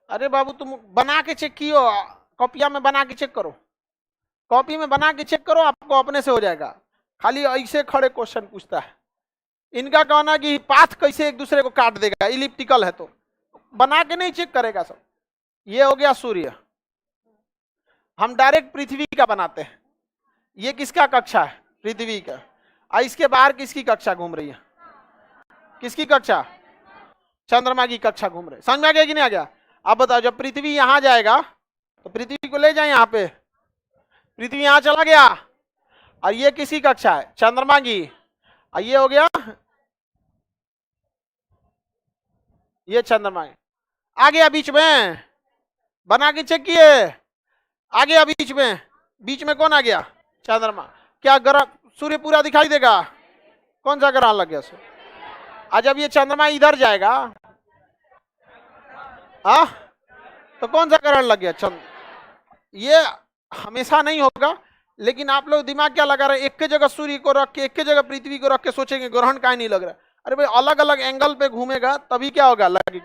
अरे बाबू तुम बना के चेक कियो, कॉपिया में बना के चेक करो, कॉपी में बना के चेक करो, आपको अपने से हो जाएगा। खाली ऐसे खड़े क्वेश्चन पूछता है। इनका कहना कि पाथ कैसे एक दूसरे को काट देगा, इलिप्टिकल है तो बना के नहीं चेक करेगा सब। ये हो गया सूर्य, हम डायरेक्ट पृथ्वी का बनाते हैं। ये किसका कक्षा है? पृथ्वी का। और इसके बाहर किसकी कक्षा घूम रही है? किसकी कक्षा? चंद्रमा की कक्षा घूम रही। समझ में आ गया कि नहीं आ गया? अब बताओ, जब पृथ्वी यहां जाएगा तो पृथ्वी को ले जाए यहाँ पे, पृथ्वी यहां चला गया और ये किसी कक्षा है? चंद्रमा की। और ये हो गया, ये चंद्रमा आ गया बीच में, बना के चेक किए, आ गया बीच में। बीच में कौन आ गया? चंद्रमा। क्या ग्रह सूर्य पूरा दिखाई देगा? कौन सा ग्रहण लग गया सूर्य? आज जब ये चंद्रमा इधर जाएगा तो कौन सा ग्रहण लग गया? चंद्र। ये हमेशा नहीं होगा, लेकिन आप लोग दिमाग क्या लगा रहे, एक जगह सूर्य को रख के एक जगह पृथ्वी को रख के सोचेंगे ग्रहण काहे नहीं लग रहा है। अरे भाई अलग अलग एंगल पे घूमेगा तभी क्या होगा? लगे।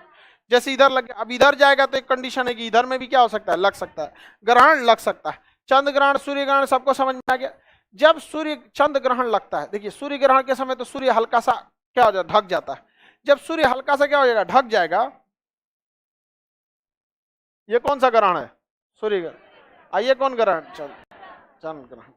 जैसे इधर लगे, अब इधर जाएगा तो एक कंडीशन है कि इधर में भी क्या हो सकता है? लग सकता है, ग्रहण लग सकता है। चंद्र ग्रहण सूर्य ग्रहण सबको समझ में आ गया। जब सूर्य चंद्र ग्रहण लगता है, देखिए सूर्य ग्रहण के समय तो सूर्य हल्का सा क्या हो जाता है? ढक जाता है। जब सूर्य हल्का सा क्या हो जाएगा? ढक जाएगा। ये कौन सा ग्रहण है? सूर्य ग्रहण। ये कौन ग्रहण? चंद्र ग्रहण।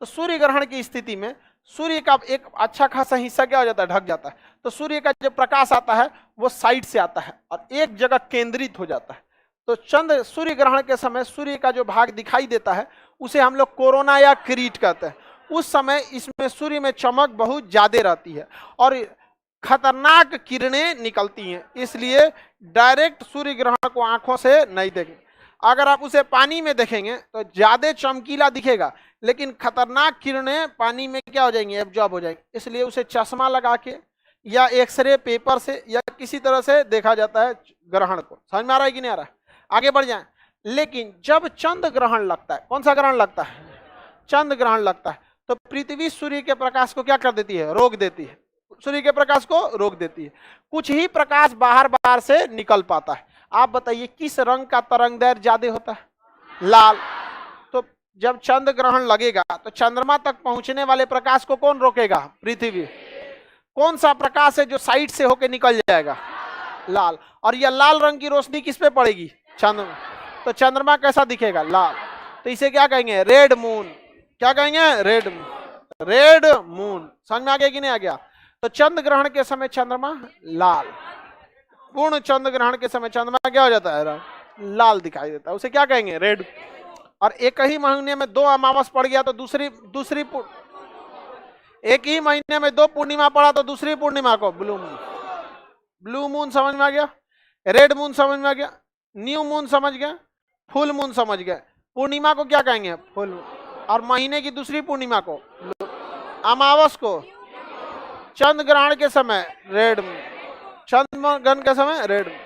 तो सूर्य ग्रहण की स्थिति में सूर्य का एक अच्छा खासा हिस्सा क्या हो जाता है? ढक जाता है। तो सूर्य का जो प्रकाश आता है वो साइड से आता है और एक जगह केंद्रित हो जाता है। तो चंद्र सूर्य ग्रहण के समय सूर्य का जो भाग दिखाई देता है उसे हम लोग कोरोना या किरीट कहते हैं। उस समय इसमें सूर्य में चमक बहुत ज्यादा रहती है और खतरनाक किरणें निकलती हैं, इसलिए डायरेक्ट सूर्य ग्रहण को आंखों से नहीं देखेंगे। अगर आप उसे पानी में देखेंगे तो ज्यादा चमकीला दिखेगा, लेकिन खतरनाक किरणें पानी में क्या हो जाएंगी? एब्जॉर्ब हो जाएंगी। इसलिए उसे चश्मा लगा के या एक्सरे पेपर से या किसी तरह से देखा जाता है ग्रहण को। समझ में आ रहा है कि नहीं आ रहा है? आगे बढ़ जाए। लेकिन जब चंद्र ग्रहण लगता है, कौन सा ग्रहण लगता है? चंद्र ग्रहण लगता है, तो पृथ्वी सूर्य के प्रकाश को क्या कर देती है? रोक देती है। सूर्य के प्रकाश को रोक देती है। कुछ ही प्रकाश बाहर बाहर से निकल पाता है। आप बताइए किस रंग का तरंग दैर्घ्य ज्यादा होता है? लाल। तो जब चंद्र ग्रहण लगेगा तो चंद्रमा तक पहुंचने वाले प्रकाश को कौन रोकेगा? पृथ्वी। कौन सा प्रकाश है जो साइड से होकर निकल जाएगा? लाल। और यह लाल रंग की रोशनी किस पे पड़ेगी? चंद्रमा। तो चंद्रमा कैसा दिखेगा? लाल। तो इसे क्या कहेंगे? Red moon. क्या कहेंगे? Red moon. Red moon. समझ में आ गया कि नहीं आ गया? तो चंद्र ग्रहण के समय चंद्रमा लाल, पूर्ण चंद्र ग्रहण के समय चंद्रमा क्या हो जाता है? लाल दिखाई देता है, उसे क्या कहेंगे? रेड। और एक ही महीने में दो अमावस पड़ गया तो दूसरी एक ही महीने में दो पूर्णिमा पड़ा तो दूसरी पूर्णिमा को ब्लू मून। ब्लू मून समझ में आ गया? रेड मून समझ में आ गया? न्यू मून समझ गया? फुल मून समझ गया? पूर्णिमा को क्या कहेंगे? Full moon. और महीने की दूसरी पूर्णिमा को, अमावस को, चंद्र ग्रहण के समय रेड मून, चंद्र ग्रहण के समय रेड मून।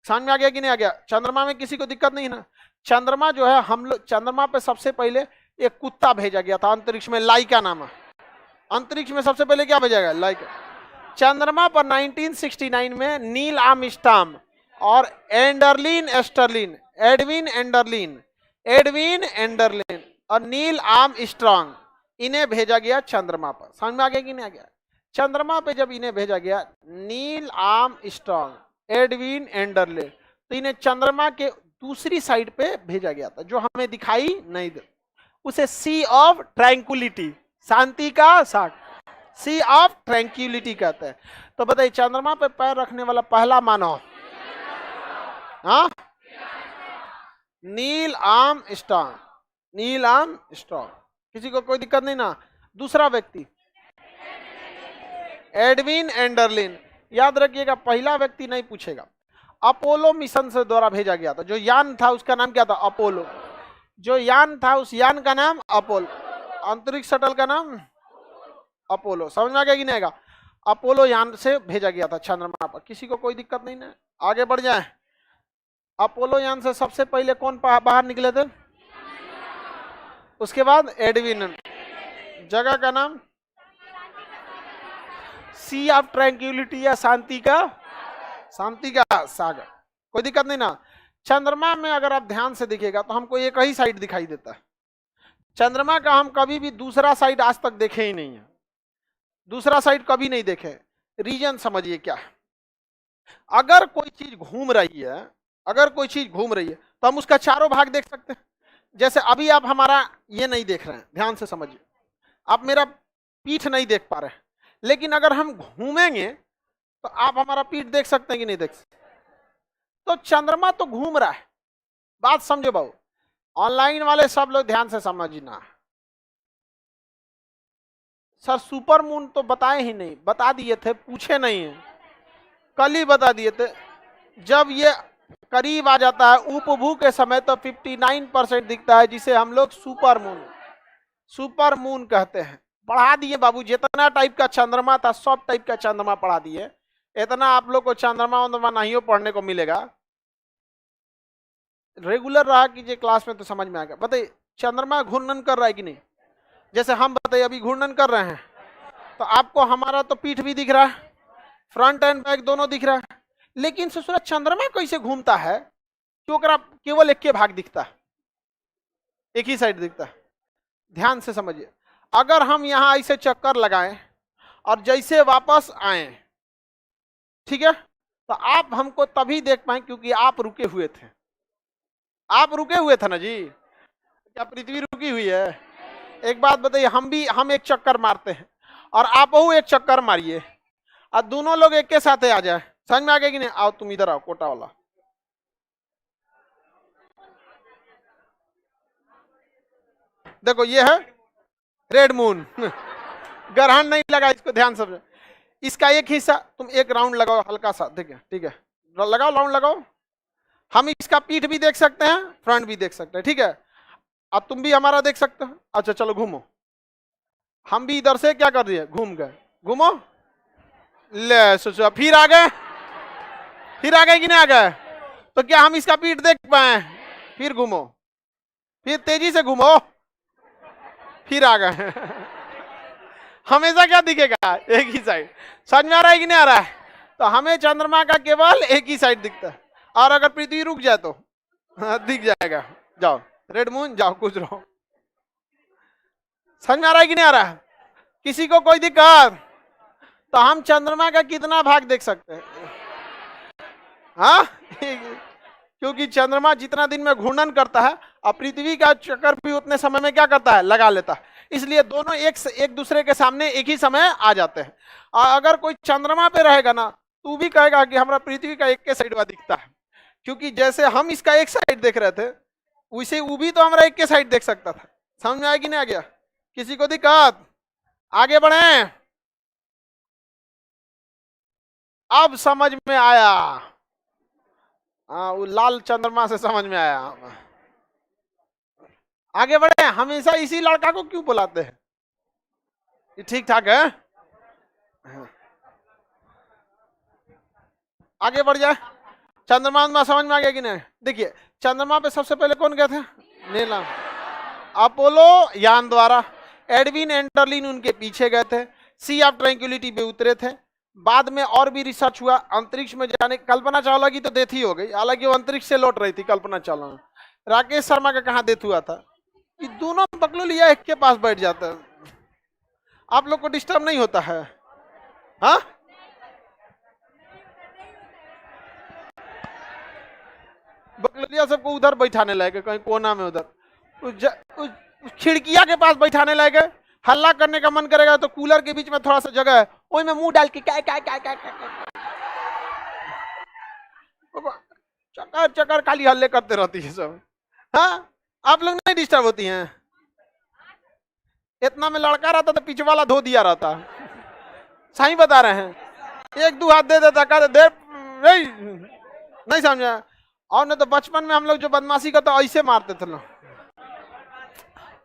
समझ में आ गया कि नहीं आ गया? चंद्रमा में किसी को दिक्कत नहीं ना? चंद्रमा जो है, हम लोग चंद्रमा पे सबसे पहले एक कुत्ता भेजा गया था अंतरिक्ष में, लाइका नाम। अंतरिक्ष में सबसे पहले क्या भेजा गया? लाइका। चंद्रमा पर 1969 में नील आर्मस्ट्रांग और एडविन एंडरलिन और नील आर्मस्ट्रांग, इन्हें भेजा गया चंद्रमा पर। समझ में आ गया कि नहीं आ गया? चंद्रमा पे जब इन्हें भेजा गया, नील आर्मस्ट्रांग, एडविन एंडरलिन, तो इन्हें चंद्रमा के दूसरी साइड पे भेजा गया था जो हमें दिखाई नहीं दे, उसे सी ऑफ ट्रैंक्विलिटी, शांति का सागर, सी ऑफ ट्रैंक्विलिटी कहते हैं। तो बताइए, चंद्रमा पे पैर रखने वाला पहला मानव, हाँ, नील आर्मस्ट्रांग। नील आर्मस्ट्रांग, किसी को कोई दिक्कत नहीं ना? दूसरा व्यक्ति एडविन एंडरलिन। याद रखिएगा, पहला व्यक्ति नहीं पूछेगा। अपोलो मिशन से द्वारा भेजा गया था, जो यान था उसका नाम क्या था? अपोलो। जो यान था उस यान का नाम अपोलो, अंतरिक्ष शटल का नाम अपोलो। समझ में आ गया कि नहीं आएगा? अपोलो यान से भेजा गया था चंद्रमा पर। किसी को कोई दिक्कत नहीं ना? आगे बढ़ जाए। अपोलो यान से सबसे पहले कौन बाहर निकले थे? उसके बाद एडविन। जगह का नाम सी ऑफ ट्रैंक्विलिटी या शांति का सागर। कोई दिक्कत नहीं ना? चंद्रमा में अगर आप ध्यान से देखिएगा तो हमको एक ही साइड दिखाई देता है। चंद्रमा का हम कभी भी दूसरा साइड आज तक देखे ही नहीं है, दूसरा साइड कभी नहीं देखे। रीजन समझिए क्या है। अगर कोई चीज घूम रही है, तो हम उसका चारों भाग देख सकते हैं। जैसे अभी आप हमारा ये नहीं देख रहे हैं, ध्यान से समझिए, आप मेरा पीठ नहीं देख पा रहे हैं, लेकिन अगर हम घूमेंगे तो आप हमारा पीठ देख सकते हैं कि नहीं देख सकते? तो चंद्रमा तो घूम रहा है, बात समझो बाबू। ऑनलाइन वाले सब लोग ध्यान से समझना। सर सुपर मून तो बताए ही नहीं, बता दिए थे, पूछे नहीं है, कल ही बता दिए थे। जब ये करीब आ जाता है उपभू के समय तो 59% दिखता है, जिसे हम लोग सुपर मून कहते हैं। पढ़ा दिए बाबू, जितना टाइप का चंद्रमा था सब टाइप का चंद्रमा पढ़ा दिए। इतना आप लोग को चंद्रमा नहीं पढ़ने को मिलेगा। रेगुलर रहा कीजिए क्लास में तो समझ में आएगा। बताइए, चंद्रमा घूर्णन कर रहा है कि नहीं? जैसे हम बताइए अभी घूर्णन कर रहे हैं, तो आपको हमारा तो पीठ भी दिख रहा है, फ्रंट एंड बैक दोनों दिख रहा है, लेकिन ससुरा चंद्रमा कैसे घूमता है? क्योंकि केवल एक के भाग दिखता है, एक ही साइड दिखता है। ध्यान से समझिए, अगर हम यहां ऐसे चक्कर लगाएं और जैसे वापस आए, ठीक है, तो आप हमको तभी देख पाए क्योंकि आप रुके हुए थे। आप रुके हुए थे ना जी? क्या पृथ्वी रुकी हुई है? एक बात बताइए, हम एक चक्कर मारते हैं और आप एक चक्कर मारिए और दोनों लोग एक के साथ आ जाए, समझ में आ गया कि नहीं? आओ तुम इधर आओ, कोटा वाला। देखो ये है रेड मून। ग्रहण नहीं लगा, इसको ध्यान समझो। इसका एक हिस्सा तुम एक राउंड लगाओ हल्का सा, ठीक है, ठीक है, लगाओ राउंड लगाओ। हम इसका पीठ भी देख सकते हैं, फ्रंट भी देख सकते हैं, ठीक है। अब तुम भी हमारा देख सकते हो। अच्छा चलो घूमो, हम भी इधर से क्या कर रही है, घूम गए, घूमो, ले सोचो फिर आ गए कि नहीं आ गए? तो क्या हम इसका पीठ देख पाए? फिर घूमो, फिर तेजी से घूमो, फिर आ गए। हमेशा क्या दिखेगा? एक ही साइड। समझ में आ रहा है कि नहीं आ रहा है? तो हमें चंद्रमा का केवल एक ही साइड दिखता है, और अगर पृथ्वी रुक जाए तो दिख जाएगा। जाओ रेड मून, जाओ कुछ रहो। समझ में आ रहा है कि नहीं आ रहा है? किसी को कोई दिक्कत? तो हम चंद्रमा का कितना भाग देख सकते हैं? हाँ क्योंकि चंद्रमा जितना दिन में घूर्णन करता है और पृथ्वी का चक्कर भी उतने समय में क्या करता है, लगा लेता है। इसलिए दोनों एक दूसरे के सामने एक ही समय आ जाते हैं। और अगर कोई चंद्रमा पे रहेगा ना, तू भी कहेगा कि हमारा पृथ्वी का एक के साइड में दिखता है, क्योंकि जैसे हम इसका एक साइड देख रहे थे वैसे वो भी तो हमारा एक के साइड देख सकता था। समझ में आया कि नहीं आ गया? किसी को दिक्कत? आगे बढ़े, अब समझ में आया। हाँ, वो लाल चंद्रमा से समझ में आया। आगे बढ़े, हमेशा इसी लड़का को क्यों बुलाते हैं? ये ठीक ठाक है? आगे बढ़ जाए। चंद्रमा में समझ में आ गया कि नहीं? देखिए, चंद्रमा पे सबसे पहले कौन गए थे? नीलम। अपोलो यान द्वारा, एडविन एंडरलिन उनके पीछे गए थे, सी ऑफ ट्रैंक्विलिटी पे उतरे थे। बाद में और भी रिसर्च हुआ, अंतरिक्ष में जाने, कल्पना चावला की तो डेथ ही हो गई, हालांकि वो अंतरिक्ष से लौट रही थी कल्पना चावला। राकेश शर्मा का कहाँ डेथ हुआ था? ये दोनों पकड़ो लिया एक के पास बैठ जाता है। आप लोग को डिस्टर्ब नहीं होता है? हाँ, बकलोलिया सबको उधर बैठाने लगे, कहीं कोना में उधर उस खिड़किया के पास बैठाने लगे। हल्ला करने का मन करेगा तो कूलर के बीच में थोड़ा सा जगह है, वही में मुंह डाल के क्या क्या क्या क्या चक्कर चक्कर खाली हल्ले करते रहती है सब। हाँ, आप लोग नहीं डिस्टर्ब होती हैं? इतना में लड़का रहता तो पीछे वाला धो दिया रहता। सही बता रहे हैं, एक दो हाथ दे देता, कहते दे नहीं समझा। और नहीं तो बचपन में हम लोग जो बदमाशी करते ऐसे मारते थे लोग,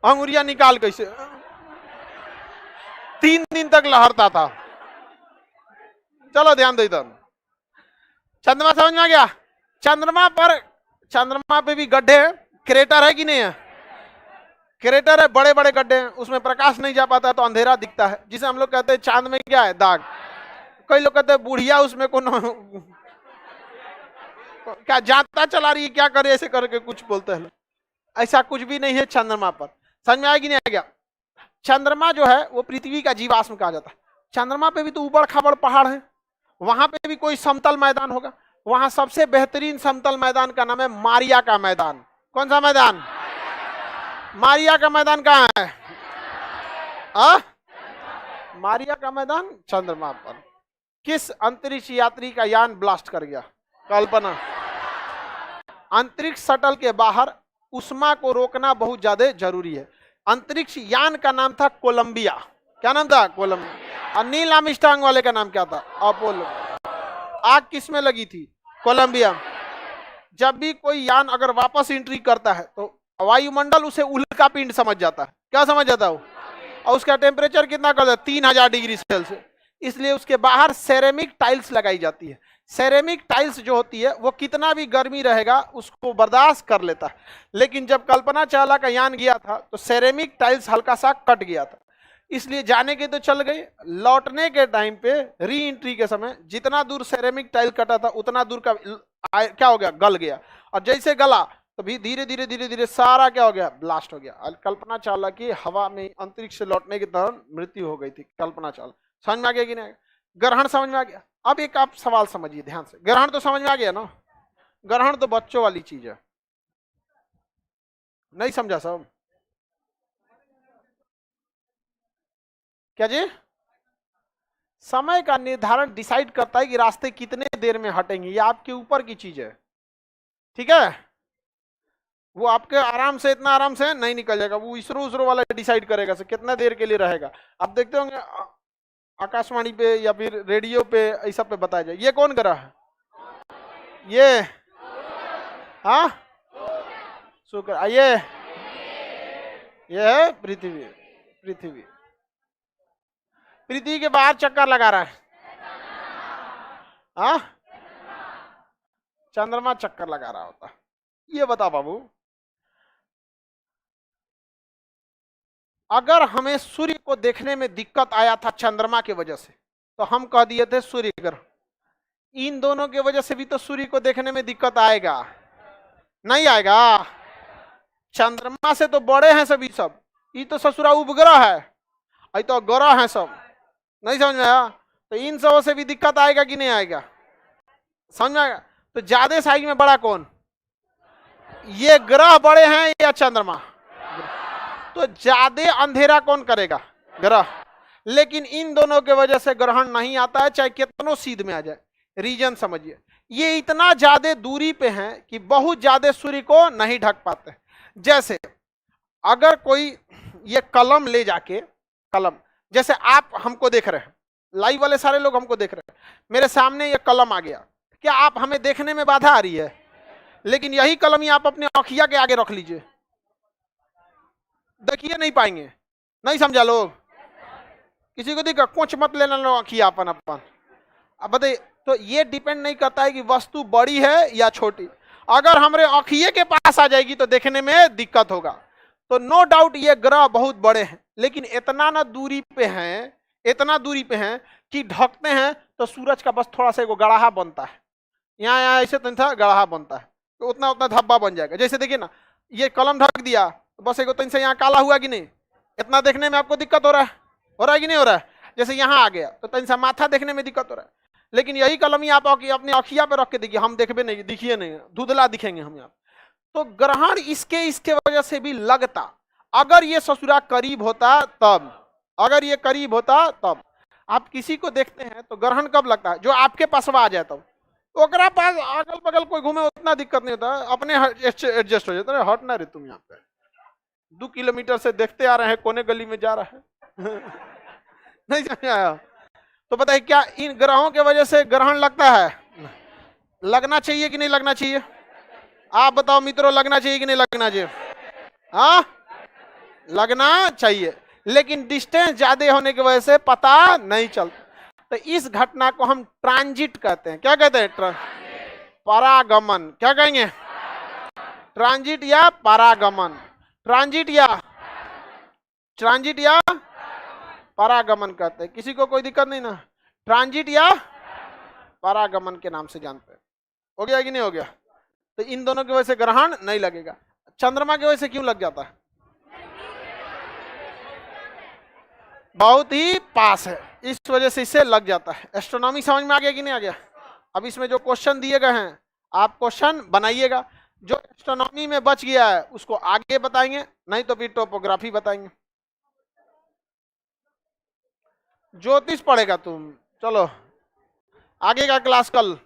अंगुरिया निकाल कैसे 3 दिन तक लहरता था। चलो ध्यान दो इधर। चंद्रमा समझ में आ गया? चंद्रमा पे भी गड्ढे हैं, क्रेटर है कि नहीं है? क्रेटर है, बड़े बड़े गड्ढे हैं, उसमें प्रकाश नहीं जा पाता तो अंधेरा दिखता है, जिसे हम लोग कहते हैं चांद में क्या है, दाग। कई लोग कहते हैं बुढ़िया उसमें कौन क्या जाता चला रही है, क्या करे, ऐसे करके कुछ बोलते हैं। ऐसा कुछ भी नहीं है चंद्रमा पर। समझ में आएगी नहीं आ गया? चंद्रमा जो है वो पृथ्वी का जीवाश्म कहा जाता है। चंद्रमा पे भी तो उबड़ खाबड़ पहाड़ है, वहां पे भी कोई समतल मैदान होगा। वहां सबसे बेहतरीन समतल मैदान का नाम है मारिया का मैदान। कौन सा मैदान? मारिया का मैदान कहाँ है? मारिया का मैदान चंद्रमा पर। किस अंतरिक्ष यात्री का यान ब्लास्ट कर गया? कल्पना। अंतरिक्ष शटल के बाहर उष्मा को रोकना बहुत ज्यादा जरूरी है। अंतरिक्ष यान का नाम था कोलंबिया। क्या नाम था? कोलंबिया। और नील आर्मस्ट्रांग वाले का नाम क्या था? अपोलो। आग किस में लगी थी? कोलंबिया। जब भी कोई यान अगर वापस एंट्री करता है तो वायुमंडल उसे उल्का पिंड समझ जाता है। क्या समझ जाता है? और उसका टेम्परेचर कितना कर देता है? 3000 डिग्री सेल्सियस। इसलिए उसके बाहर सेरेमिक टाइल्स लगाई जाती है। सेरेमिक टाइल्स जो होती है वो कितना भी गर्मी रहेगा उसको बर्दाश्त कर लेता है। लेकिन जब कल्पना चावला का यान गया था तो सेरेमिक टाइल्स हल्का सा कट गया था, इसलिए जाने के तो चल गई, लौटने के टाइम पे री एंट्री के समय जितना दूर सेरेमिक टाइल कटा था उतना दूर का क्या हो गया? गल गया। और जैसे गला तो भी धीरे धीरे धीरे धीरे सारा क्या हो गया? ब्लास्ट हो गया। कल्पना चावला की हवा में अंतरिक्ष से लौटने के दौरान मृत्यु हो गई थी कल्पना चावला। समझ में आ गया कि नहीं? ग्रहण समझ में आ गया? अब एक आप सवाल समझिए ध्यान से। ग्रहण तो समझ में आ गया ना? ग्रहण तो बच्चों वाली चीज है, नहीं समझा सब? क्या जी? समय का निर्धारण डिसाइड करता है कि रास्ते कितने देर में हटेंगे, ये आपके ऊपर की चीज है। ठीक है, वो आपके आराम से, इतना आराम से नहीं निकल जाएगा, वो इसरो वाला डिसाइड करेगा से कितना देर के लिए रहेगा। आप देखते होंगे आकाशवाणी पे या फिर रेडियो पे ऐसा पे बताया जाए। ये कौन ग्रह है? ये हाँ शुक्र। ये है पृथ्वी। पृथ्वी के बाहर चक्कर लगा रहा है। हाँ, चंद्रमा चक्कर लगा रहा होता। ये बता बाबू, अगर हमें सूर्य को देखने में दिक्कत आया था चंद्रमा की वजह से तो हम कह दिए थे सूर्य ग्रह। इन दोनों की वजह से भी तो सूर्य को देखने में दिक्कत आएगा, नहीं आएगा? चंद्रमा से तो बड़े हैं सभी सब, ये तो ससुरा उपग्रह है, ये तो ग्रह है सब। नहीं समझ में आया? तो इन सबों से भी दिक्कत आएगा कि नहीं आएगा? समझ में आएगा? तो ज्यादा साइज में बड़ा कौन? ये ग्रह बड़े हैं या चंद्रमा? तो ज्यादा अंधेरा कौन करेगा? ग्रह। लेकिन इन दोनों के वजह से ग्रहण नहीं आता है, चाहे कितनों सीध में आ जाए। रीजन समझिए, ये इतना ज्यादा दूरी पे हैं कि बहुत ज्यादा सूर्य को नहीं ढक पाते। जैसे अगर कोई ये कलम ले जाके, कलम जैसे आप हमको देख रहे हैं, लाइव वाले सारे लोग हमको देख रहे हैं, मेरे सामने ये कलम आ गया, क्या आप हमें देखने में बाधा आ रही है? लेकिन यही कलम ही आप अपने आँखिया के आगे रख लीजिए, देखिए नहीं पाएंगे। नहीं समझा लोग? किसी को दिखा कुछ मत लेना लो आँखिया अपन अपन। अब बताइए, तो ये डिपेंड नहीं करता है कि वस्तु बड़ी है या छोटी। अगर हमारे आँखिए के पास आ जाएगी तो देखने में दिक्कत होगा। तो नो डाउट ये ग्रह बहुत बड़े हैं, लेकिन इतना ना दूरी पे हैं, इतना दूरी पे हैं कि ढकते हैं तो सूरज का बस थोड़ा सा एगो गड़ाहा बनता है, यहाँ यहाँ ऐसे तो था गड़ाहा बनता है, तो उतना उतना धब्बा बन जाएगा। जैसे देखिए ना, ये कलम ढक दिया तो बस एगो तीन से यहाँ काला हुआ कि नहीं, इतना देखने में आपको दिक्कत हो रहा है कि नहीं हो रहा है? जैसे यहाँ आ गया तो तीन सा माथा देखने में दिक्कत हो रहा है। लेकिन यही कलम ही आप अपनी आँखिया पे रख के देखिए, हम देखबे नहीं, दिखिए नहीं, धुंधला दिखेंगे हम यहाँ। तो ग्रहण इसके वजह से भी लगता। अगर ये ससुरा करीब होता तब, अगर ये करीब होता तब। आप किसी को देखते हैं तो ग्रहण कब लगता है? जो आपके पास आ जाए तब। तो ओकरा पास अगल बगल कोई घूमे उतना दिक्कत नहीं होता, अपने एडजस्ट हो जाता है। हट ना रे तुम यहाँ पे, 2 किलोमीटर से देखते आ रहे हैं, कोने गली में जा रहा है। नहीं समझ आया? तो बताइए, क्या इन ग्रहों के वजह से ग्रहण लगता है? लगना चाहिए कि नहीं लगना चाहिए? आप बताओ मित्रों, लगना चाहिए कि नहीं लगना चाहिए? हाँ, लगना चाहिए, लेकिन डिस्टेंस ज्यादा होने की वजह से पता नहीं चलता। तो इस घटना को हम ट्रांजिट कहते हैं। क्या कहते हैं? परागमन। क्या कहेंगे? ट्रांजिट या परागमन। ट्रांजिट या परागमन कहते हैं। किसी को कोई दिक्कत नहीं ना? ट्रांजिट या परागमन के नाम से जानते हैं। हो गया कि नहीं हो गया? तो इन दोनों की वजह से ग्रहण नहीं लगेगा। चंद्रमा की वजह से क्यों लग जाता है? बहुत ही पास है, इस वजह से इससे लग जाता है। एस्ट्रोनॉमी समझ में आ गया कि नहीं आ गया? अब इसमें जो क्वेश्चन दिए गए हैं आप क्वेश्चन बनाइएगा। जो एस्ट्रोनॉमी में बच गया है उसको आगे बताएंगे, नहीं तो फिर टोपोग्राफी बताएंगे। ज्योतिष पढ़ेगा तुम, चलो आगे का क्लास कल।